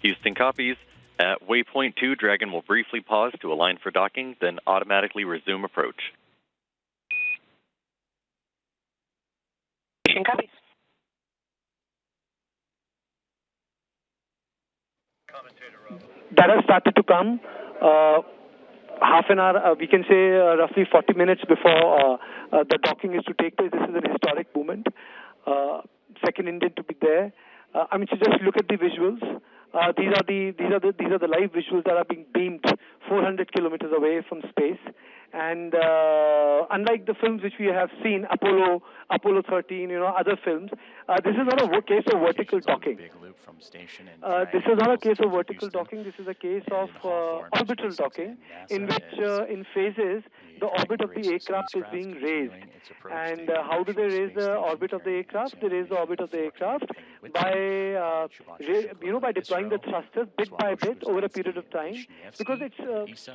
Houston copies. At waypoint 2, Dragon will briefly pause to align for docking, then automatically resume approach. Houston copies. Data started to come half an hour, we can say roughly 40 minutes before the docking is to take place. This is an historic moment. Second Indian to be there. I mean, so just look at the visuals. These are the live visuals that are being beamed 400 kilometers away from space. And unlike the films which we have seen, Apollo 13, other films, this is not a case of vertical docking. This is not a case of vertical docking. This is a case of orbital docking, in which, in phases, the orbit of the aircraft is being raised. And how do they raise the orbit of the aircraft? They raise the orbit of the aircraft by, by deploying the thrusters bit by bit over a period of time, because it's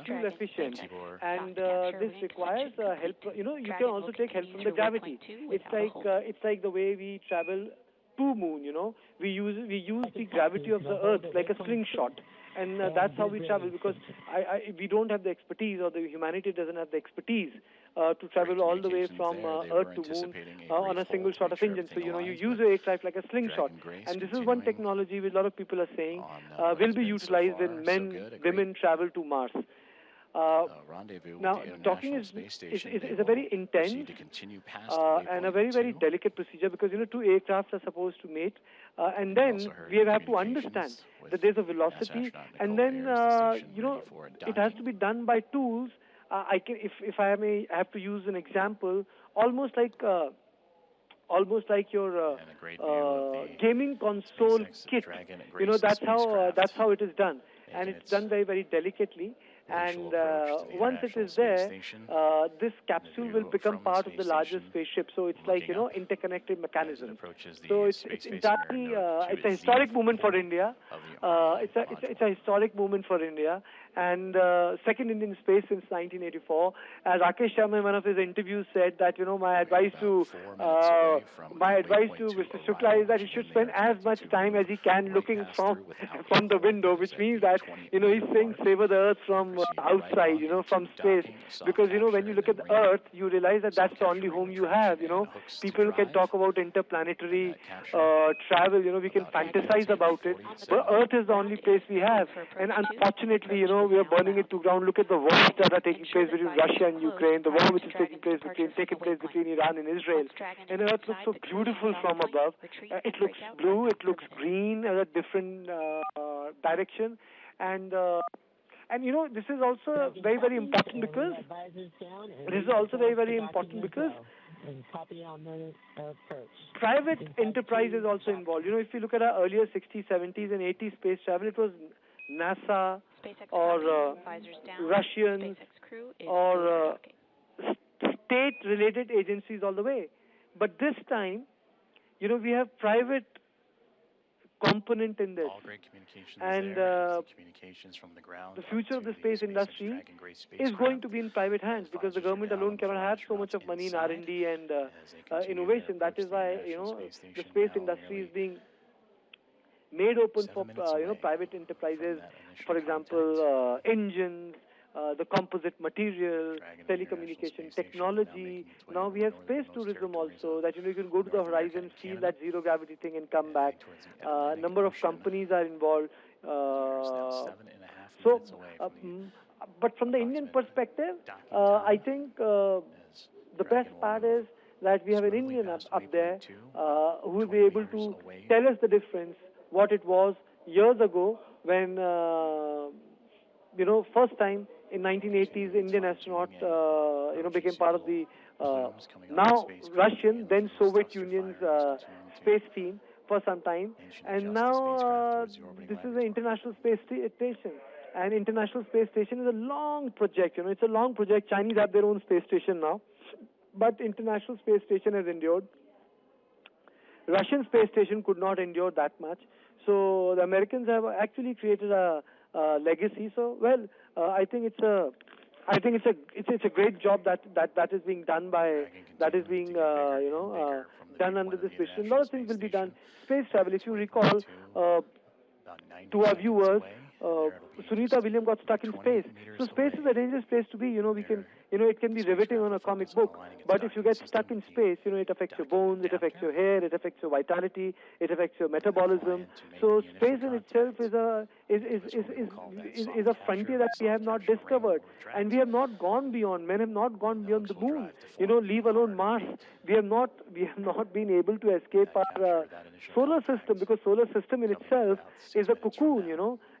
fuel efficient. And this requires help. You can also take help from the gravity. It's like the way we travel to moon. We use the gravity of the Earth like a slingshot. And that's how we travel, because we don't have the expertise, or the humanity doesn't have the expertise to travel all the way from Earth to Moon on a single shot of engine. So, you use your aircraft like a slingshot. And this is one technology which a lot of people are saying will be utilized when women travel to Mars. Now, docking is a very intense and a very, very delicate procedure, because, two aircrafts are supposed to mate. And then we have to understand that there's a velocity, and then, it has to be done by tools. If I may have to use an example, almost like your gaming console kit. That's how it is done, and it's done very, very delicately. And once it is there, this capsule will become part of the larger spaceship. So it's like, interconnected mechanism. So it's entirely, it's a historic moment for India. It's a historic moment for India. And second Indian space since 1984. As Rakesh Sharma in one of his interviews said that, my advice to Mr. Shukla is that he should spend as much time as he can looking from the window, which means that, he's saying savor the Earth from outside, from space. Because, when you look at the Earth, you realize that that's the only home you have, People can talk about interplanetary travel, we can fantasize about it. But Earth is the only place we have. And unfortunately, we are burning it to ground. Look at the wars that are taking place between Russia and Ukraine, the war which is taking place between Iran and Israel. And Earth looks so beautiful from above. It looks blue, it looks green, at a different direction. And this is also very, very important because private enterprise is also involved. If you look at our earlier 60s, 70s, and 80s space travel, it was NASA or Russians or state-related agencies all the way. But this time, we have private component in this. And the future of the space industry is going to be in private hands, because the government alone cannot have so much of money in R&D and innovation. That is why, the space industry is being made open for private enterprises. For example, engines, the composite material, telecommunication technology. Now we have space tourism also, that you can go to the horizon, feel that zero gravity thing and come back. Number of companies are involved. But from the Indian perspective, I think the best part is that we have an Indian up there who will be able to tell us the difference, what it was years ago when, first time in 1980s, Indian astronaut, became part of the now Russian, then Soviet Union's space team for some time. And now this is the International Space Station. And International Space Station is a long project. It's a long project. Chinese have their own space station now, but International Space Station has endured. Russian space station could not endure that much. So the Americans have actually created a legacy. So I think it's a great job that is being done done under this mission. A lot of things will be done. Space travel, if you recall, to our viewers, Sunita Williams got stuck in space. So space is a dangerous place to be. It can be riveting on a comic book, but if you get stuck in space, it affects your bones, it affects your hair, it affects your vitality, it affects your metabolism. So space in itself is a frontier that we have not discovered, and we have not gone beyond. Men have not gone beyond the moon. Leave alone Mars. We have not been able to escape our solar system, because solar system in itself is a cocoon.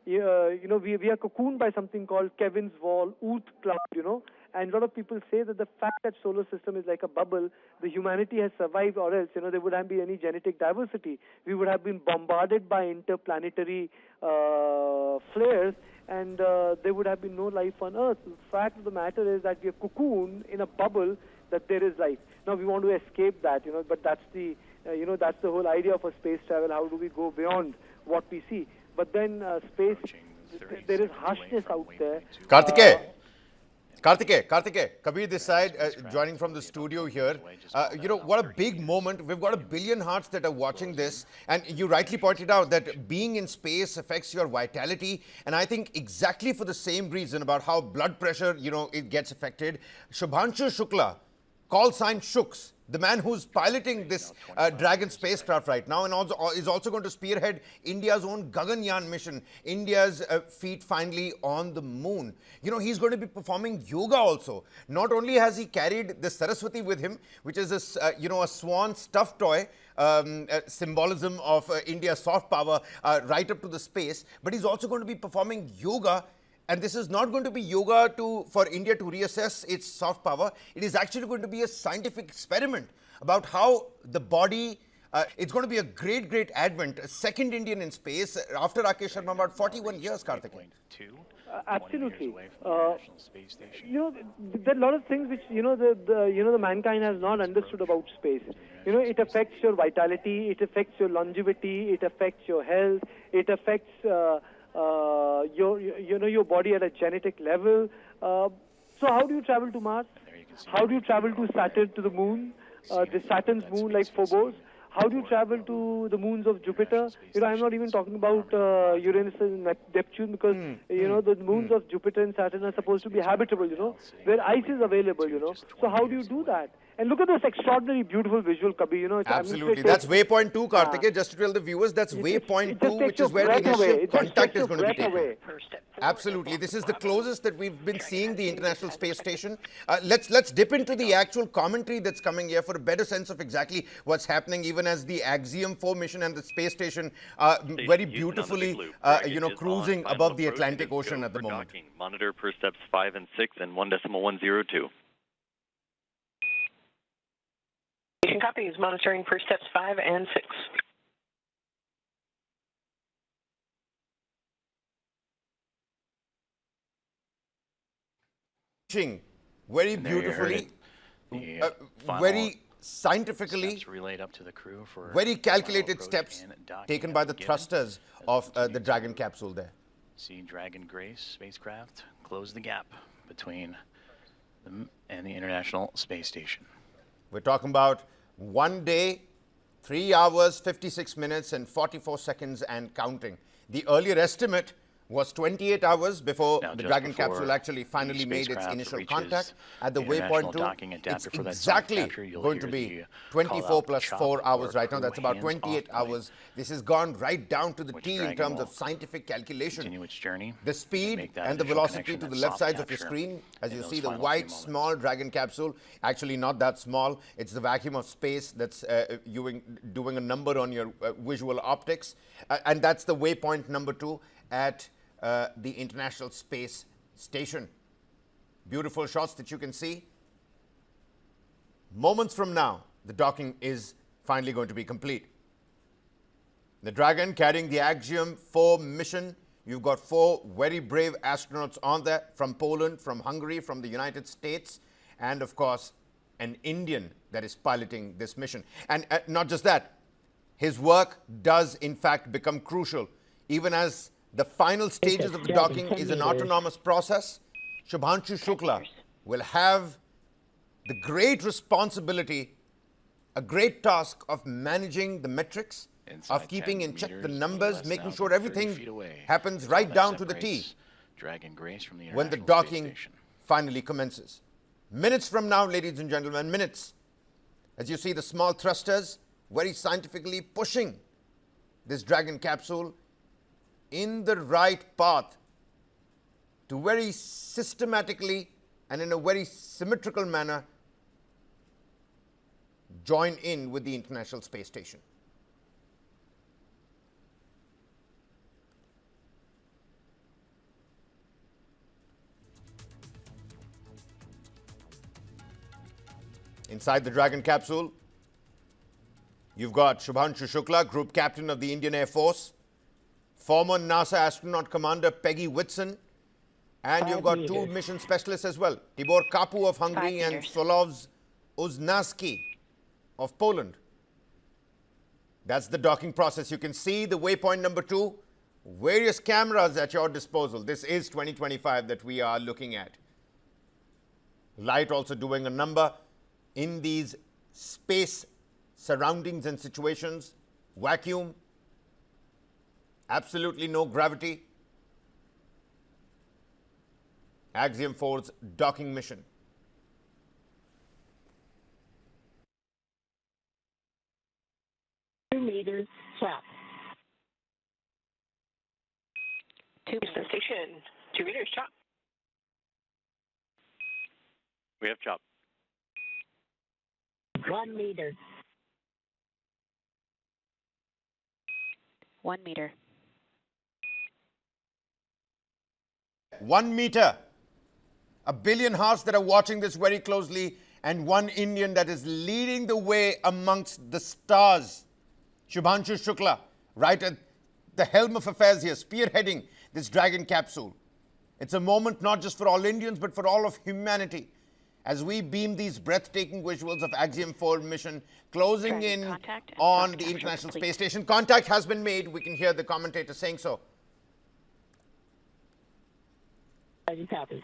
We are cocooned by something called Kevin's wall, Oort cloud. And a lot of people say that the fact that solar system is like a bubble, the humanity has survived, or else, there wouldn't be any genetic diversity. We would have been bombarded by interplanetary flares, and there would have been no life on Earth. The fact of the matter is that we are cocooned in a bubble, that there is life. Now we want to escape that, but that's the whole idea of a space travel. How do we go beyond what we see? But then space, there is harshness out there. Karthike, Kabir this side, joining from the studio here. What a big moment. We've got 1 billion hearts that are watching this. And you rightly pointed out that being in space affects your vitality. And I think exactly for the same reason about how blood pressure, it gets affected. Shubhanshu Shukla, call sign Shuks, the man who's piloting this Dragon spacecraft right now, and is also going to spearhead India's own Gaganyaan mission, India's feet finally on the moon. He's going to be performing yoga also. Not only has he carried the Saraswati with him, which is a swan stuffed toy, symbolism of India's soft power right up to the space, but he's also going to be performing yoga. And this is not going to be yoga for India to reassess its soft power. It is actually going to be a scientific experiment about how the body, it's going to be a great, great advent. A second Indian in space after Rakesh Sharma, about 41 years, Karthik. Absolutely. There are a lot of things which, the mankind has not understood about space. It affects your vitality, it affects your longevity, it affects your health, it affects your body at a genetic level. So how do you travel to Mars? How do you travel to Saturn, to the moon? The Saturn's moon like Phobos? How do you travel to the moons of Jupiter? I'm not even talking about Uranus and Neptune, because the moons of Jupiter and Saturn are supposed to be habitable, where ice is available, So how do you do that? And look at this extraordinary, beautiful visual, Kabir. Absolutely. That's waypoint 2, Karthike. Just to tell the viewers, that's waypoint 2, which is where the initial contact is going to be taken. Absolutely. This is the closest that we've been seeing the International Space Station. Let's dip into the actual commentary that's coming here for a better sense of exactly what's happening, even as the Axiom 4 mission and the space station very beautifully, cruising above the Atlantic Ocean at the moment. Monitor per steps 5 and 6 and 1.102. Copies, monitoring for steps 5 and 6. Very beautifully, very scientifically, relayed up to the crew for very calculated steps taken by the thrusters of the Dragon capsule there. See Dragon Grace spacecraft close the gap between them and the International Space Station. We're talking about 1 day, 3 hours, 56 minutes and 44 seconds and counting. The earlier estimate was 28 hours before the Dragon capsule actually finally made its initial contact at the waypoint 2. It's exactly going to be 24 plus 4 hours right now. That's about 28 hours. This has gone right down to the T in terms of scientific calculation. The speed and the velocity to the left sides of your screen, as you see the white small Dragon capsule, actually not that small. It's the vacuum of space that's doing a number on your visual optics. And that's the waypoint number 2 at the International Space Station. Beautiful shots that you can see. Moments from now, the docking is finally going to be complete. The Dragon carrying the Axiom 4 mission. You've got 4 very brave astronauts on there from Poland, from Hungary, from the United States, and of course, an Indian that is piloting this mission. And not just that, his work does in fact become crucial, even as the final stages of the docking is an autonomous process. Shubhanshu Shukla will have the great responsibility, a great task of managing the metrics, of keeping in check the numbers, making sure everything happens right down to the T Dragon Grace from the when the International Space docking Station. finally commences. Minutes from now, ladies and gentlemen, minutes. As you see the small thrusters very scientifically pushing this Dragon capsule in the right path to very systematically and in a very symmetrical manner join in with the International Space Station. Inside the Dragon capsule, you've got Shubhanshu Shukla, Group Captain of the Indian Air Force, former NASA astronaut commander Peggy Whitson, and you've got two mission specialists as well, Tibor Kapu of Hungary and Solovs Uznaski of Poland. That's the docking process. You can see the waypoint number 2, various cameras at your disposal. This is 2025 that we are looking at. Light also doing a number in these space surroundings and situations. Vacuum, absolutely no gravity. Axiom 4's docking mission. meters chop. 2 station. 2 meters chop. We have chop. 1 meter. 1 meter. 1 meter. A billion hearts that are watching this very closely, and one Indian that is leading the way amongst the stars. Shubhanshu Shukla, right at the helm of affairs here, spearheading this Dragon capsule. It's a moment not just for all Indians, but for all of humanity, as we beam these breathtaking visuals of Axiom 4 mission closing in on the International Space Station. Contact has been made. We can hear the commentator saying so. Copy.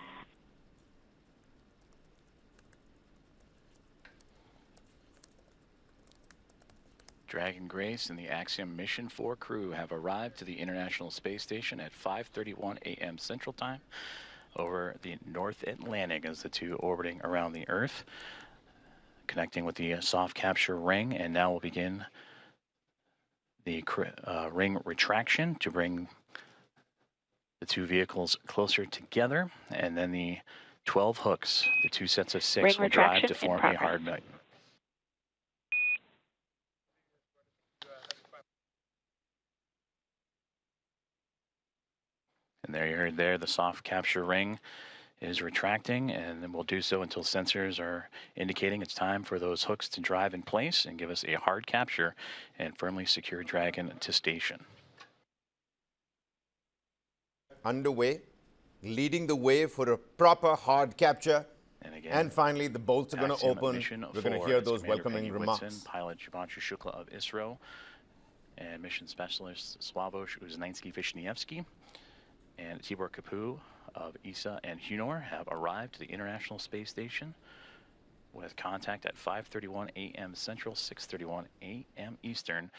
Dragon Grace and the Axiom Mission 4 crew have arrived to the International Space Station at 5:31 a.m. Central Time over the North Atlantic as the two orbiting around the Earth, connecting with the soft capture ring, and now we'll begin the ring retraction to bring the two vehicles closer together, and then the 12 hooks, the 2 sets of 6, will drive to form a hard nut. And there you heard there, the soft capture ring is retracting, and then we'll do so until sensors are indicating it's time for those hooks to drive in place and give us a hard capture and firmly secure Dragon to station. Underway, leading the way for a proper hard capture. And again, and finally, the bolts are going to open. We're going to hear those Commander welcoming Peggy remarks. Whitson, pilot Shubhanshu Shukla of ISRO, and mission specialist Sławosz Uznański-Wiśniewski and Tibor Kapu of ESA and Hunor have arrived to the International Space Station with contact at 5:31 a.m. Central, 6:31 a.m. Eastern,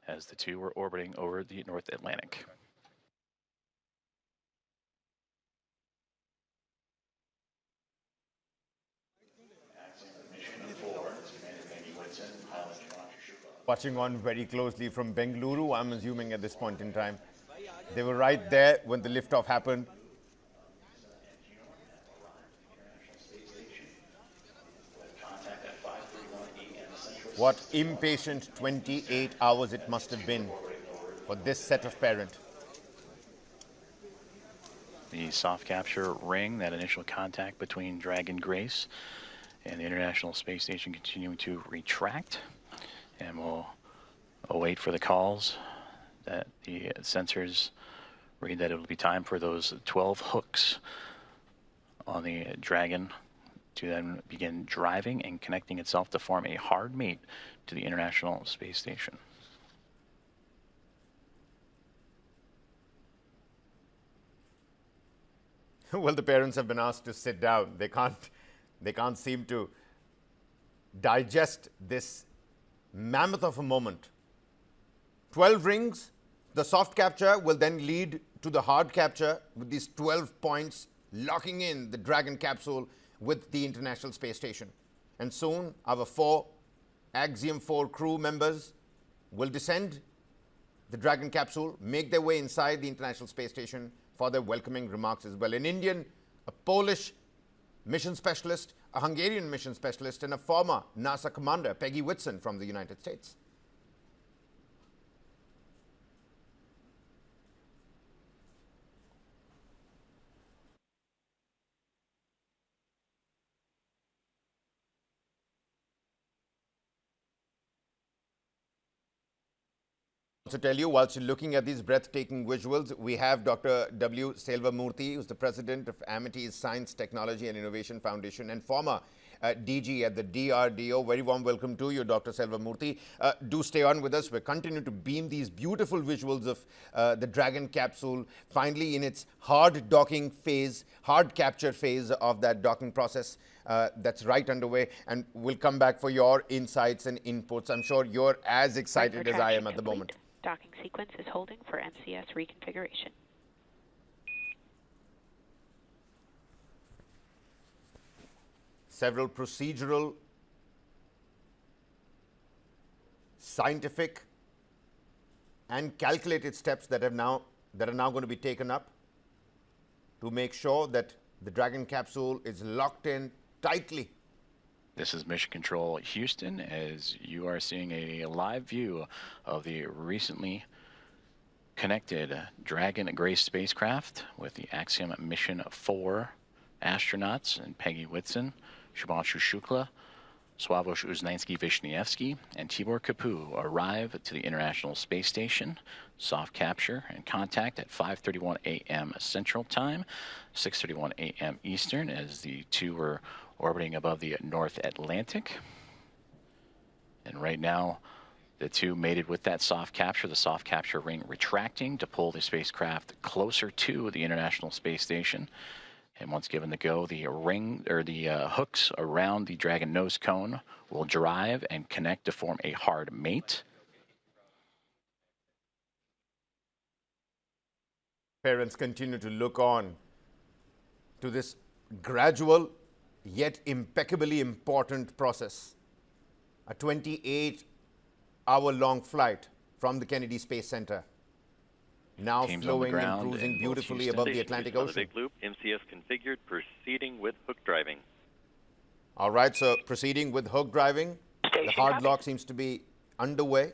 as the two were orbiting over the North Atlantic. Watching on very closely from Bengaluru, I'm assuming at this point in time. They were right there when the liftoff happened. What impatient 28 hours it must have been for this set of parent. The soft capture ring, that initial contact between Dragon Grace and the International Space Station, continuing to retract, and we'll await for the calls that the sensors read that it will be time for those 12 hooks on the Dragon to then begin driving and connecting itself to form a hard mate to the International Space Station. Well, the parents have been asked to sit down. They can't seem to digest this mammoth of a moment. 12 rings. The soft capture will then lead to the hard capture with these 12 points locking in the Dragon capsule with the International Space Station. And soon, our 4 Axiom 4 crew members will descend the Dragon capsule, make their way inside the International Space Station for their welcoming remarks as well. An Indian, a Polish mission specialist, a Hungarian mission specialist, and a former NASA commander, Peggy Whitson from the United States. To tell you, whilst you're looking at these breathtaking visuals, we have Dr. W. Selva-Murthy, who's the president of Amity's Science, Technology and Innovation Foundation and former DG at the DRDO. Very warm welcome to you, Dr. Selva-Murthy. Do stay on with us. We're continuing to beam these beautiful visuals of the Dragon capsule, finally in its hard docking phase, hard capture phase of that docking process. That's right underway, and we'll come back for your insights and inputs. I'm sure you're as excited as I am at the moment. Docking sequence is holding for MCS reconfiguration. Several procedural, scientific, and calculated steps that are now going to be taken up to make sure that the Dragon capsule is locked in tightly. This is Mission Control Houston, as you are seeing a live view of the recently connected Dragon Grace spacecraft with the Axiom Mission 4 astronauts and Peggy Whitson, Shubhanshu Shukla, Sławosz Uznański-Wiśniewski, and Tibor Kapu arrive to the International Space Station, soft capture and contact at 5:31 a.m. Central Time, 6:31 a.m. Eastern, as the two were orbiting above the North Atlantic. And right now, the two mated with that soft capture, the soft capture ring retracting to pull the spacecraft closer to the International Space Station. And once given the go, the ring or the hooks around the Dragon nose cone will drive and connect to form a hard mate. Parents continue to look on to this gradual yet impeccably important process. A 28-hour-long flight from the Kennedy Space Center, now flowing and cruising beautifully above the Atlantic Ocean. Big loop, MCS configured, proceeding with hook driving. All right, so proceeding with hook driving. The hard lock seems to be underway.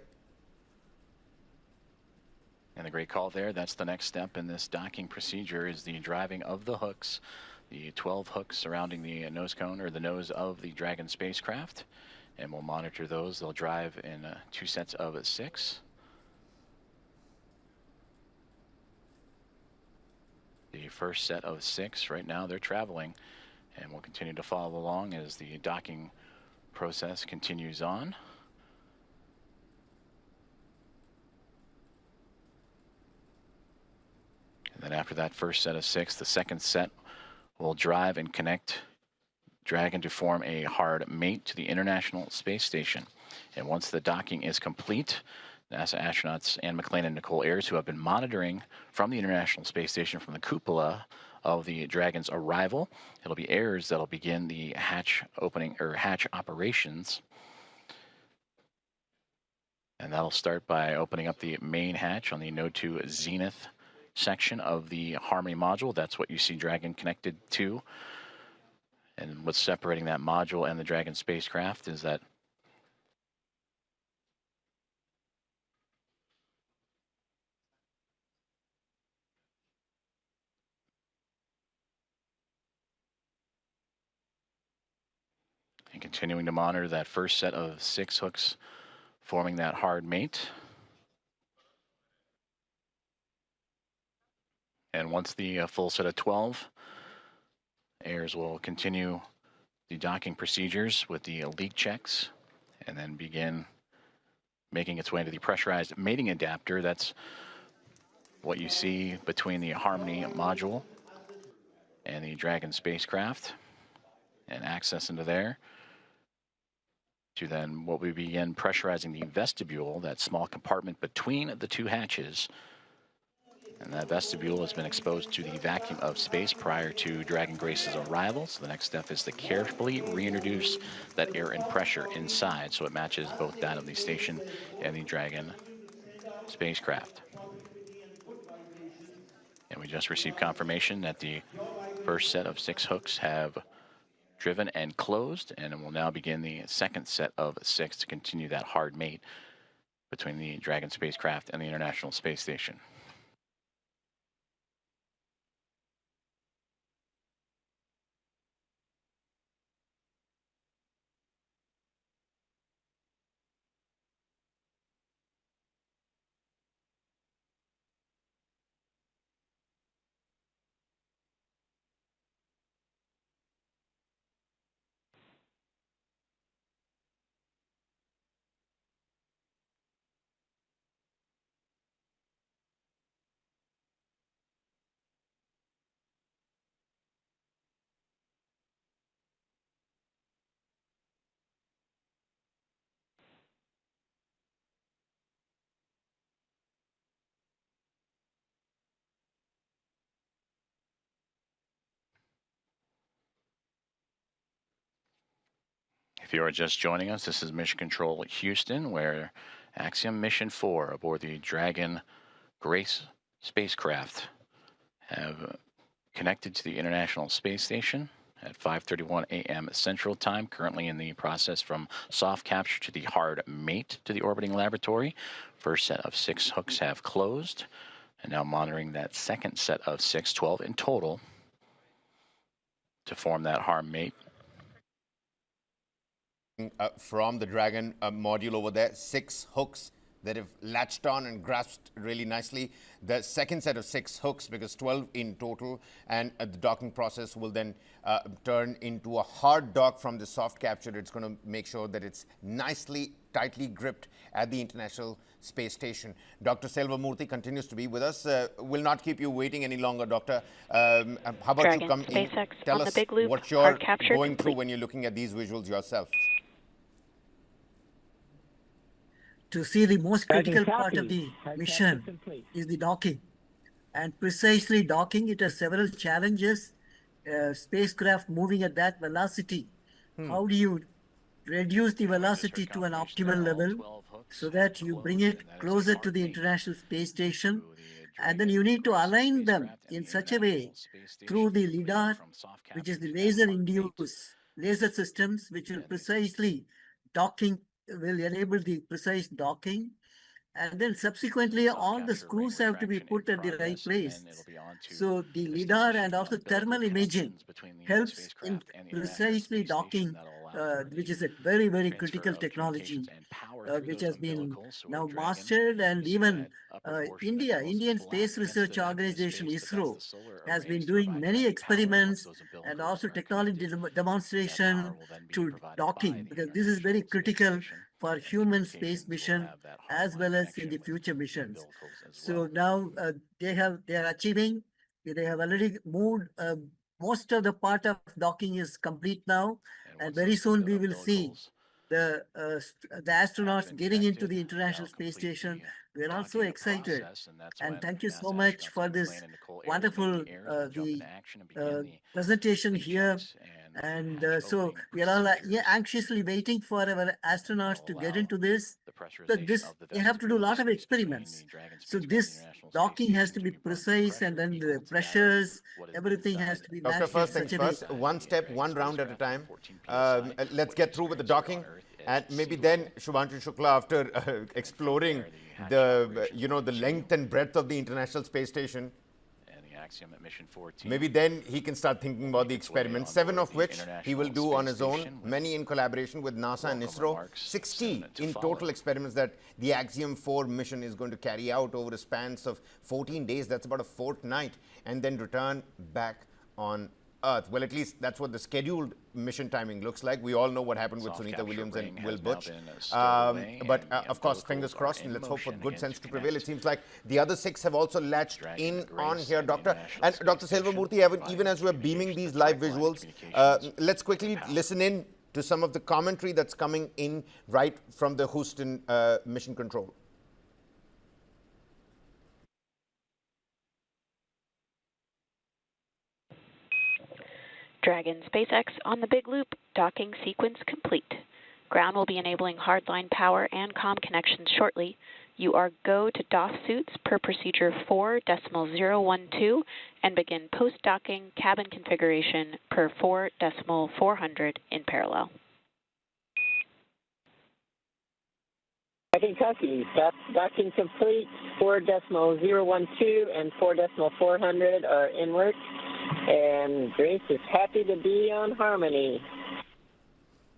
And the great call there, that's the next step in this docking procedure, is the driving of the hooks, the 12 hooks surrounding the nose cone or the nose of the Dragon spacecraft. And we'll monitor those. They'll drive in 2 sets of 6. The first set of 6 right now, they're traveling, and we'll continue to follow along as the docking process continues on. And then after that first set of 6, the second set will drive and connect Dragon to form a hard mate to the International Space Station. And once the docking is complete, NASA astronauts Anne McClain and Nicole Ayers, who have been monitoring from the International Space Station from the cupola of the Dragon's arrival, it'll be Ayers that'll begin the hatch opening or hatch operations. And that'll start by opening up the main hatch on the Node 2 Zenith section of the Harmony module. That's what you see Dragon connected to. And what's separating that module and the Dragon spacecraft is that and continuing to monitor that first set of 6 hooks forming that hard mate. And once the full set of 12, Ayers will continue the docking procedures with the leak checks and then begin making its way into the pressurized mating adapter. That's what you see between the Harmony module and the Dragon spacecraft, and access into there. to then what we begin pressurizing the vestibule, that small compartment between the two hatches. And that vestibule has been exposed to the vacuum of space prior to Dragon Grace's arrival. So the next step is to carefully reintroduce that air and pressure inside so it matches both that of the station and the Dragon spacecraft. And we just received confirmation that the first set of 6 hooks have driven and closed, and we'll now begin the second set of 6 to continue that hard mate between the Dragon spacecraft and the International Space Station. If you are just joining us, this is Mission Control Houston, where Axiom Mission 4 aboard the Dragon Grace spacecraft have connected to the International Space Station at 5:31 a.m. Central Time, currently in the process from soft capture to the hard mate to the orbiting laboratory. First set of 6 hooks have closed, and now monitoring that second set of 6, 12 in total, to form that hard mate. From the Dragon module over there, 6 hooks that have latched on and grasped really nicely. The second set of 6 hooks, because 12 in total, and the docking process will then turn into a hard dock from the soft capture. It's going to make sure that it's nicely, tightly gripped at the International Space Station. Dr. Selvamoorthy continues to be with us. Will not keep you waiting any longer, Doctor. How about Dragon, you come in, SpaceX tell on the us big loop, what you're hard capture going through complete. when you're looking at these visuals yourself. To see the most critical part of the mission is the docking. And precisely docking, it has several challenges. Spacecraft moving at that velocity. How do you reduce the velocity to an optimal level so that you bring it closer to the International Space Station? And then you need to align them in such a way through the LIDAR, which is the laser-induced laser systems, which will precisely docking, will enable the precise docking. And then subsequently, all the screws have to be put at the right place. So the LIDAR and also thermal imaging helps in precisely docking, which is a very, very critical technology, which has been now mastered. And even Indian Space Research Organization, ISRO, has been doing many experiments and also technology demonstration to docking, because this is very critical for human space mission as well as in the future missions. So now they are achieving, they have already moved, most of the part of docking is complete now, and very soon we will see the astronauts getting into the International Space Station. We're also excited, and thank you so much for this wonderful presentation here. And so we are all anxiously waiting for our astronauts to get into this. But they have to do a lot of experiments. So this docking has to be precise, and then the pressures, everything has to be matched. Doctor, first things first, one step, one round at a time. Let's get through with the docking. And maybe then Shubhanshu Shukla, after exploring the length and breadth of the International Space Station, Axiom Mission 4 team. Maybe then he can start thinking about the experiments, 7 of which he will do on his own, many in collaboration with NASA and ISRO. 60 in total experiments that the Axiom 4 mission is going to carry out over a span of 14 days. That's about a fortnight, and then return back on Earth. Well, at least that's what the scheduled mission timing looks like. We all know what happened with Sunita Williams and Will Butch. But of course, fingers crossed, and let's hope for good sense to prevail. It seems like the other 6 have also latched in on here, Doctor. And Dr. Selvamoorthy, even as we're beaming these live visuals, let's quickly listen in to some of the commentary that's coming in right from the Houston Mission Control? Dragon SpaceX on the big loop, docking sequence complete. Ground will be enabling hardline power and comm connections shortly. You are go to DOS suits per procedure 4.012 and begin post-docking cabin configuration per 4.400 in parallel. Dragon copy. Docking complete. 4.012 and 4.400 are in work. And Grace is happy to be on Harmony.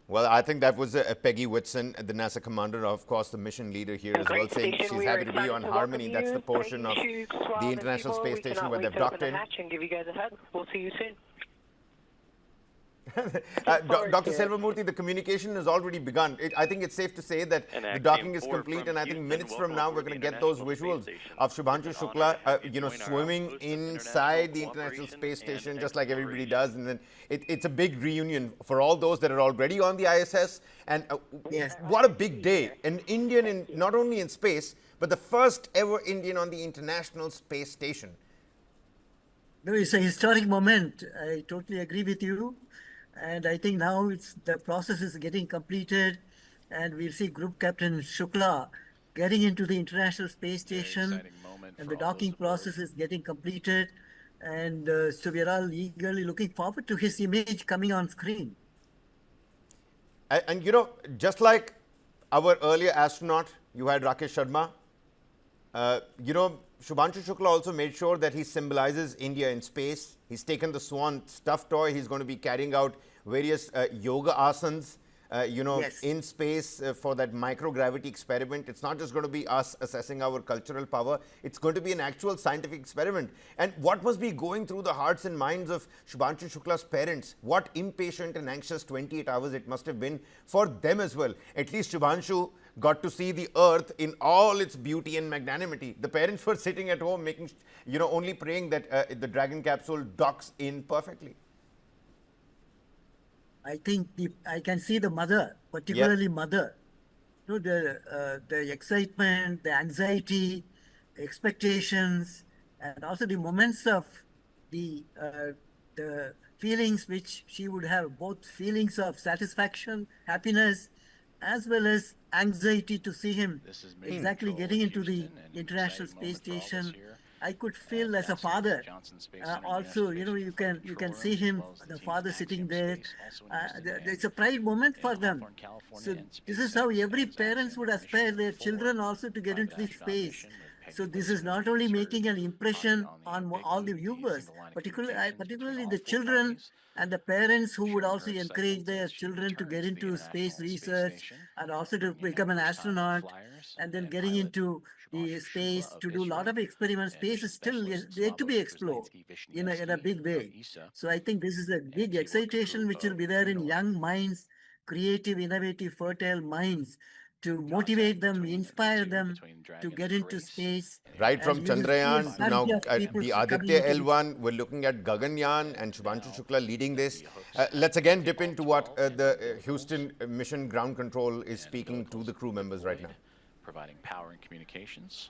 Well, I think that was Peggy Whitson, the NASA commander, of course, the mission leader here as well, saying she's happy to be on Harmony. That's the portion of the International Space Station where they've docked in. And give you guys a hug. We'll see you soon. Dr. Selvarmurthy, the communication has already begun. I think it's safe to say that the docking is complete, and I think minutes from now we're going to get those visuals of Shubhanshu Shukla, swimming inside the International Space Station, just like everybody does. And then it's a big reunion for all those that are already on the ISS. And Yes. what a big day! An Indian, not only in space, but the first ever Indian on the International Space Station. No, it's a historic moment. I totally agree with you. And I think now the process is getting completed, and we'll see Group Captain Shukla getting into the International Space Station, and the docking process is getting completed. And so we're all eagerly looking forward to his image coming on screen. And just like our earlier astronaut, you had Rakesh Sharma, Shubhanshu Shukla also made sure that he symbolizes India in space. He's taken the swan stuffed toy. He's going to be carrying out various yoga asanas, Yes. in space for that microgravity experiment. It's not just going to be us assessing our cultural power. It's going to be an actual scientific experiment. And what must be going through the hearts and minds of Shubhanshu Shukla's parents? What impatient and anxious 28 hours it must have been for them as well. At least Shubhanshu got to see the Earth in all its beauty and magnanimity. The parents were sitting at home making, only praying that the Dragon capsule docks in perfectly. I think I can see the mother, particularly mother. The excitement, the anxiety, expectations, and also the moments of the feelings which she would have, both feelings of satisfaction, happiness, as well as anxiety to see him exactly getting into the International Space Station. I could feel as a father. Also, you can see him, the father sitting there. It's a pride moment for them. So this is how every parents would aspire their children also to get into the space. So this is not only making an impression on all the viewers, particularly the children and the parents who would also encourage their children to get into space research and also to become an astronaut, and then getting into the space to do a lot of experiments. Space is still yet to be explored in a big way. So I think this is a big excitation which will be there in young minds, creative, innovative, fertile minds, to motivate them, inspire them to get into space. Right from Chandrayaan to now the Aditya L1. L1, we're looking at Gaganyaan and Shubhanshu Shukla leading this. Let's again dip into what the Houston Mission Ground Control is speaking to the crew members right now. Providing power and communications.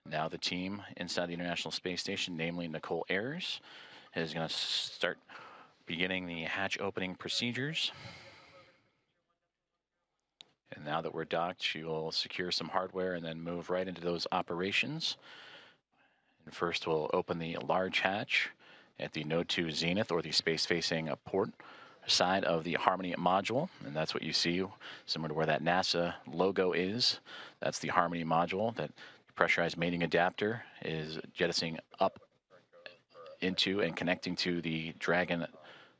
Now the team inside the International Space Station, namely Nicole Ayers, is going to start beginning the hatch opening procedures. And now that we're docked, she will secure some hardware and then move right into those operations. And first we'll open the large hatch at the Node 2 Zenith, or the space-facing port side of the Harmony module. And that's what you see, similar to where that NASA logo is. That's the Harmony module. That pressurized mating adapter is jettisoning up into and connecting to the Dragon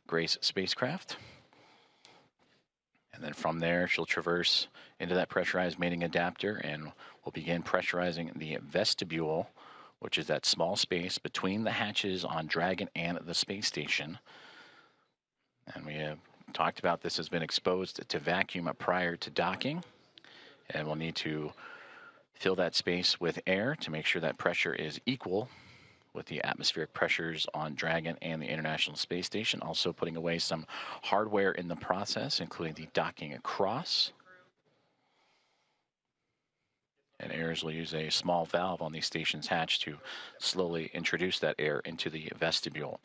Grace spacecraft. And then from there, she'll traverse into that pressurized mating adapter, and we'll begin pressurizing the vestibule, which is that small space between the hatches on Dragon and the space station. And we have talked about this has been exposed to vacuum prior to docking, and we'll need to fill that space with air to make sure that pressure is equal with the atmospheric pressures on Dragon and the International Space Station, also putting away some hardware in the process, including the docking across. And Ayers will use a small valve on the station's hatch to slowly introduce that air into the vestibule.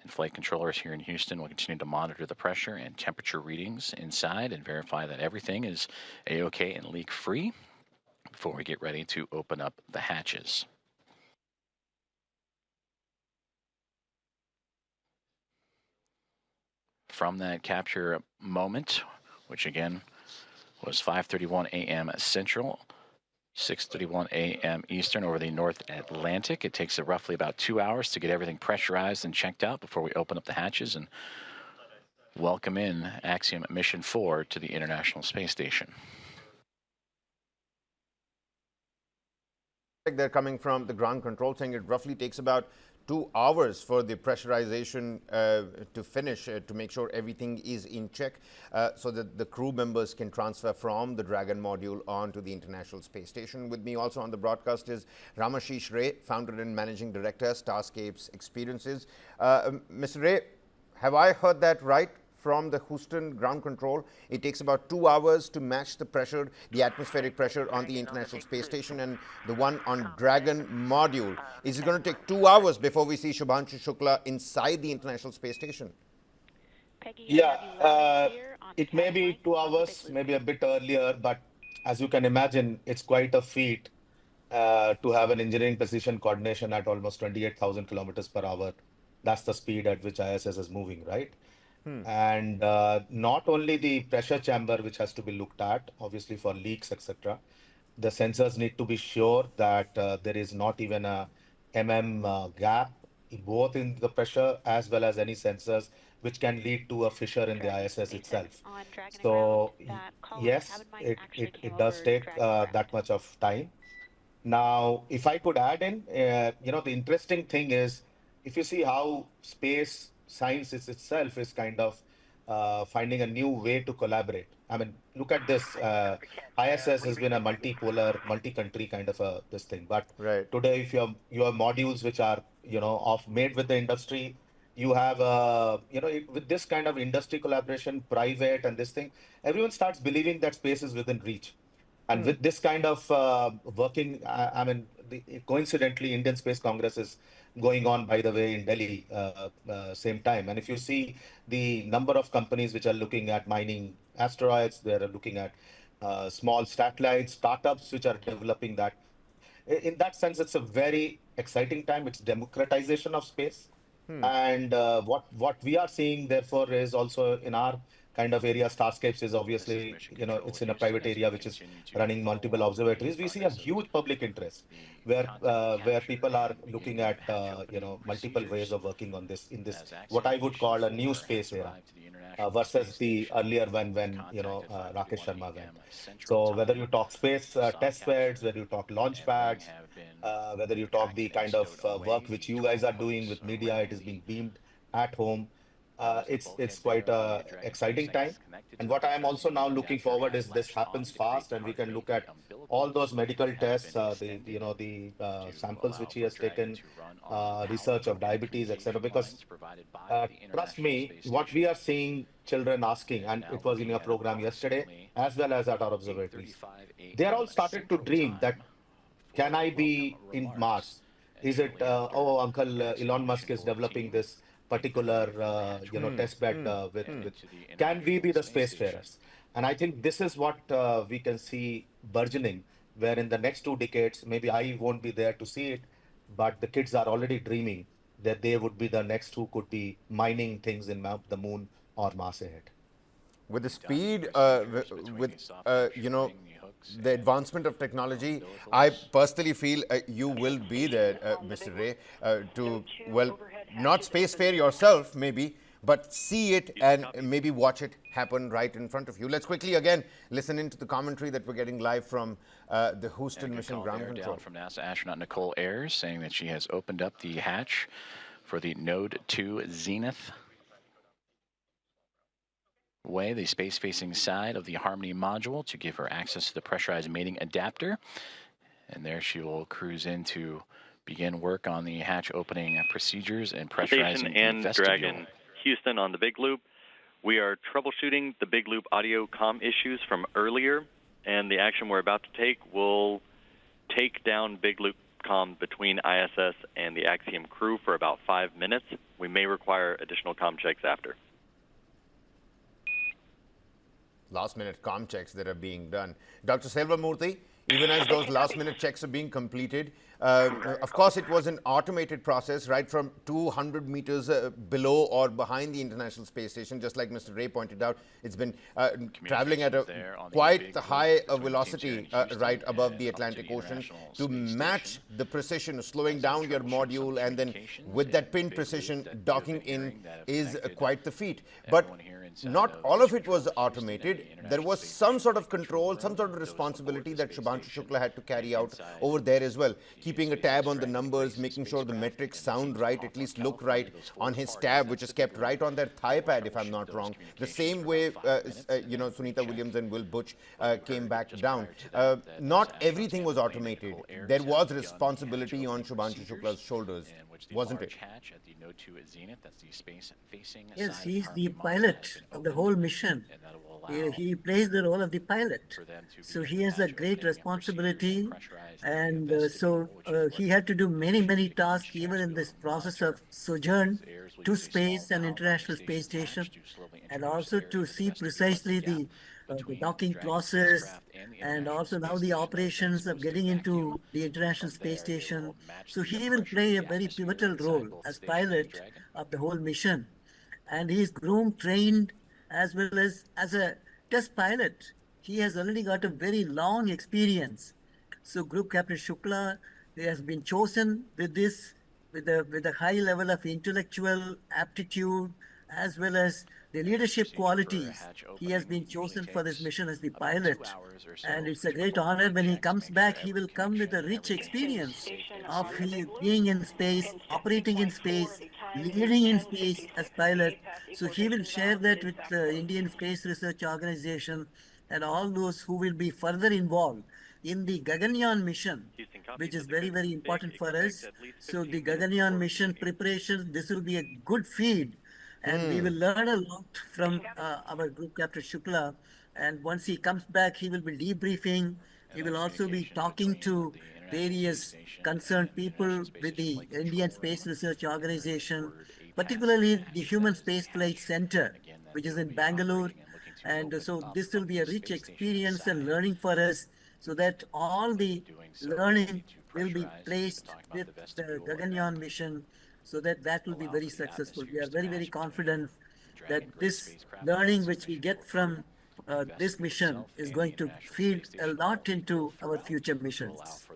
And flight controllers here in Houston will continue to monitor the pressure and temperature readings inside and verify that everything is A-OK and leak-free before we get ready to open up the hatches. From that capture moment, which again was 5:31 a.m. Central, 6:31 a.m. Eastern over the North Atlantic. It takes roughly about 2 hours to get everything pressurized and checked out before we open up the hatches and welcome in Axiom Mission 4 to the International Space Station. They're coming from the ground control saying it roughly takes about 2 hours for the pressurization to finish to make sure everything is in check so that the crew members can transfer from the Dragon module onto the International Space Station. With me also on the broadcast is Ramashish Ray, founder and managing director, Starscapes Experiences. Mr. Ray, have I heard that right? From the Houston ground control, it takes about 2 hours to match the pressure, the atmospheric pressure on the International Space Station and the one on Dragon module. Is it going to take 2 hours before we see Shubhanshu Shukla inside the International Space Station? Yeah, it may be 2 hours, maybe a bit earlier, but as you can imagine, it's quite a feat to have an engineering precision coordination at almost 28,000 kilometers per hour. That's the speed at which ISS is moving, right? And not only the pressure chamber, which has to be looked at, obviously for leaks, etc. The sensors need to be sure that there is not even a gap, both in the pressure as well as any sensors, which can lead to a fissure in the ISS itself. So yes, it does take that much of time. Now, if I could add in, the interesting thing is, if you see how space science is itself is kind of finding a new way to collaborate. I mean, look at this. ISS has been a multipolar, multi-country kind of a this thing. But Right. today, if you have modules which are made with the industry, you have with this kind of industry collaboration, private and this thing, everyone starts believing that space is within reach. And with this kind of working, I mean, coincidentally, Indian Space Congress is going on, by the way, in Delhi, same time. And if you see the number of companies which are looking at mining asteroids, they're looking at small satellites, startups which are developing that. In that sense, it's a very exciting time. It's democratization of space. And what we are seeing, therefore, is also in our kind of area, Starscapes is obviously, it's in a private area which is running multiple observatories. We see a huge public interest where people are looking at, multiple ways of working on this in this, what I would call a new space era. Versus the earlier when Rakesh Sharma went. So whether you talk space test beds, whether you talk launch pads, whether you talk the kind of work which you guys are doing with media, it is being beamed at home. It's quite a exciting time. And what I am also now looking forward is this happens fast, and we can look at all those medical tests, the samples which he has taken, research of diabetes, etc. Because trust me, what we are seeing children asking, and it was in your program yesterday, as well as at our observatories, they are all started to dream that, can I be in Mars? Is it, oh, Uncle Elon Musk is developing this particular, test bed can we be the spacefarers? And I think this is what we can see burgeoning, where in the next 2 decades, maybe I won't be there to see it, but the kids are already dreaming that they would be the next who could be mining things in the moon or Mars ahead. With the speed, the advancement of technology, I personally feel you will be there, Mr. Ray, to, well, not spacefare yourself, maybe, but see it and maybe watch it happen right in front of you. Let's quickly again listen into the commentary that we're getting live from the Houston Mission ground control. From NASA astronaut Nicole Ayers saying that she has opened up the hatch for the Node 2 Zenith way, the space-facing side of the Harmony module, to give her access to the pressurized mating adapter. And there she will cruise in to begin work on the hatch opening procedures and Station pressurizing and the vestibule. Dragon, Houston on the Big Loop. We are troubleshooting the Big Loop audio comm issues from earlier, and the action we're about to take will take down Big Loop comm between ISS and the Axiom crew for about 5 minutes. We may require additional comm checks after. Last-minute comm checks that are being done. Dr. Selvamurthy, even as those last-minute checks are being completed, of course, it was an automated process right from 200 meters below or behind the International Space Station, just like Mr. Ray pointed out. It's been traveling at a quite high velocity right above the Atlantic Ocean to match the precision, slowing down your module, and then with that pin precision, docking in is quite the feat. But not all of it was automated. There was some sort of control, some sort of responsibility that Shubhanshu Shukla had to carry out over there as well. Keeping a tab on the numbers, making sure the metrics sound right, at least look right on his tab, which is kept right on their thigh pad, if I'm not wrong. The same way, Sunita Williams and Will Butch came back down. Not everything was automated. There was responsibility on Shubhanshu Shukla's shoulders, wasn't it? Yes, he's the pilot of the whole mission. He plays the role of the pilot. So he has a great responsibility, and he had to do many tasks even in this process of sojourn to space and International Space Station, and also to see precisely the docking process, and also now the operations of getting into the International Space Station. So he will play a very pivotal role as pilot of the whole mission. And he's groomed, trained, as well as a test pilot. He has already got a very long experience. So Group Captain Shukla has been chosen with this, with a high level of intellectual aptitude, as well as the leadership qualities. He has been chosen for this mission as the pilot. And it's a great honor when he comes back. He will come with a rich experience of being in space, operating in space, leading in space as pilot. So he will share that with the Indian Space Research Organization and all those who will be further involved in the Gaganyaan mission, which is very important for us. So the Gaganyaan mission preparation, this will be a good feed. And we will learn a lot from our Group Captain Shukla. And once he comes back, he will be debriefing. He will also be talking to various concerned people with the Indian Space Research Organization, particularly the Human Spaceflight Center, which is in Bangalore. And so this will be a rich experience and learning for us, so that all the learning will be placed with the Gaganyaan mission, so that will be very successful. We are very confident that this learning which we get from this mission is going to feed a lot into our future missions.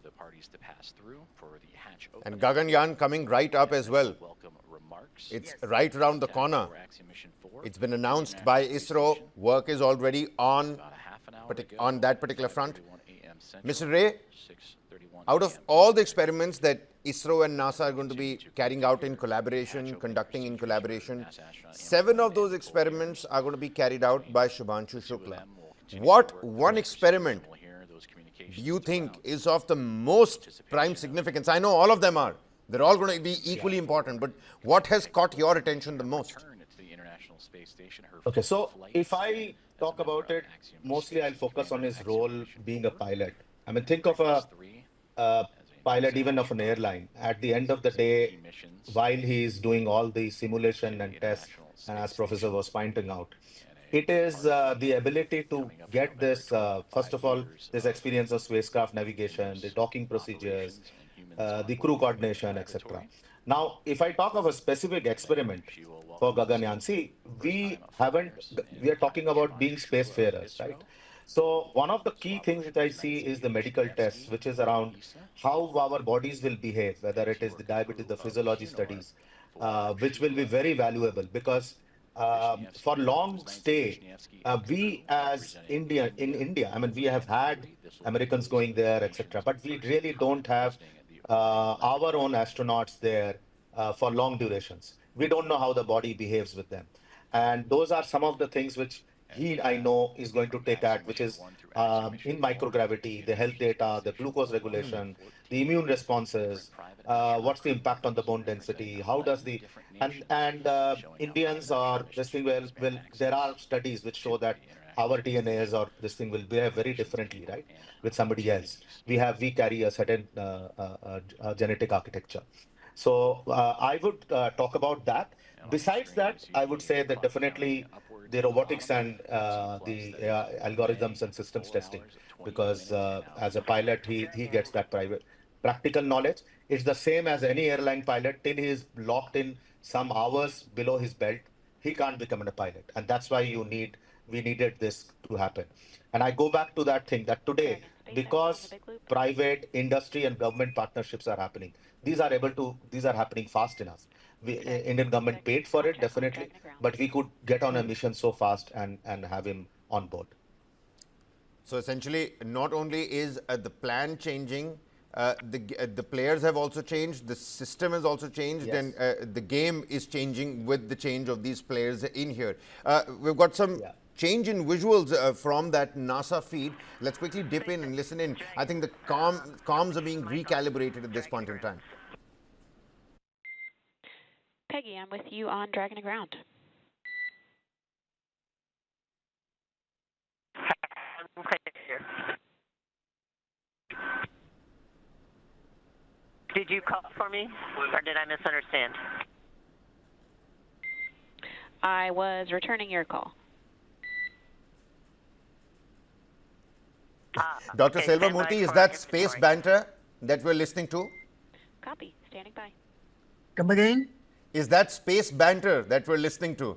And Gaganyaan coming right up as well. It's right around the corner. It's been announced by ISRO. Work is already on that particular front. Mr. Ray, out of all the experiments that ISRO and NASA are going to be carrying out in collaboration, conducting in collaboration, 7 of those experiments are going to be carried out by Shubhanshu Shukla. What one experiment do you think is of the most prime significance? I know all of them are. They're all going to be equally important, but what has caught your attention the most? Okay, so if I talk about it, mostly I'll focus on his role being a pilot. I mean, think of a pilot even of an airline. At the end of the day, while he is doing all the simulation and tests, and as Professor was pointing out, it is the ability to get this, first of all, this experience of spacecraft navigation, the docking procedures, the crew coordination, etc. Now, if I talk of a specific experiment for Gaganyaan, see, we are talking about being spacefarers, right? So one of the key things that I see is the medical tests, which is around how our bodies will behave, whether it is the diabetes, the physiology studies, which will be very valuable, because for long stay, we as in India, I mean, we have had Americans going there, etc., but we really don't have our own astronauts there for long durations. We don't know how the body behaves with them. And those are some of the things which I know is going to take at, which is in microgravity, the health data, the glucose regulation, the immune responses, what's the impact on the bone density, how does the and Indians or this thing will there are studies which show that our DNAs or this thing will behave very differently, right, with somebody else. We carry a certain genetic architecture. So I would talk about that. Besides that, I would say that definitely the robotics and the algorithms and systems testing, because as a pilot, he gets that private practical knowledge. It's the same as any airline pilot. Till he is locked in some hours below his belt, he can't become a pilot, and that's why we needed this to happen. And I go back to that thing that today, because private industry and government partnerships are happening, these are happening fast enough. Indian government paid for it definitely, but we could get on a mission so fast and have him on board. So essentially, not only is the plan changing, the players have also changed, the system has also changed, Yes. and the game is changing with the change of these players in here. We've got some change in visuals from that NASA feed. Let's quickly dip in and listen in. I think the comms are being recalibrated at this point in time. Peggy, I'm with you on Dragon to Ground. Did you call for me, or did I misunderstand? I was returning your call. Dr. Okay, stand by Selva-Murthy, is for that inventory. space banter that we're listening to? Copy. Standing by. Come again? Is that space banter that we're listening to?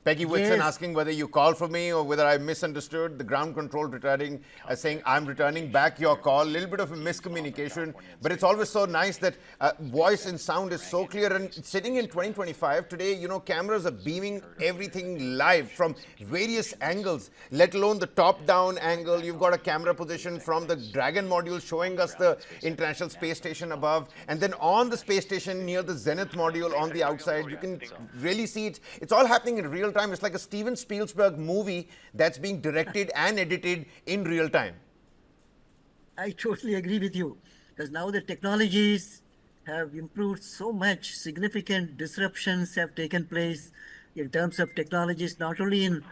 Peggy Whitson Yes. asking whether you called for me or whether I misunderstood. The ground control returning, saying I'm returning back your call. A little bit of a miscommunication, but it's always so nice that voice and sound is so clear. And sitting in 2025 today, you know, cameras are beaming everything live from various angles, let alone the top-down angle. You've got a camera position from the Dragon module showing us the International Space Station above, and then on the space station near the Zenith module on the outside, you can really see it. It's all happening in real time. It's like a Steven Spielberg movie that's being directed and edited in real time. I totally agree with you, because now the technologies have improved so much. Significant disruptions have taken place in terms of technologies, not only in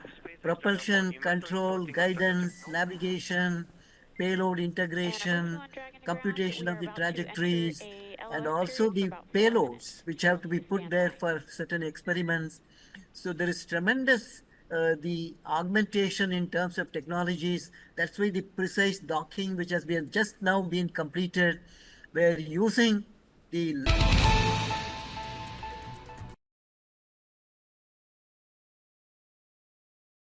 propulsion, control, guidance, navigation, payload integration, computation of the trajectories, and also the payloads which have to be put there for certain experiments. So there is tremendous the augmentation in terms of technologies. That's why the precise docking, which has been just now been completed, we're using the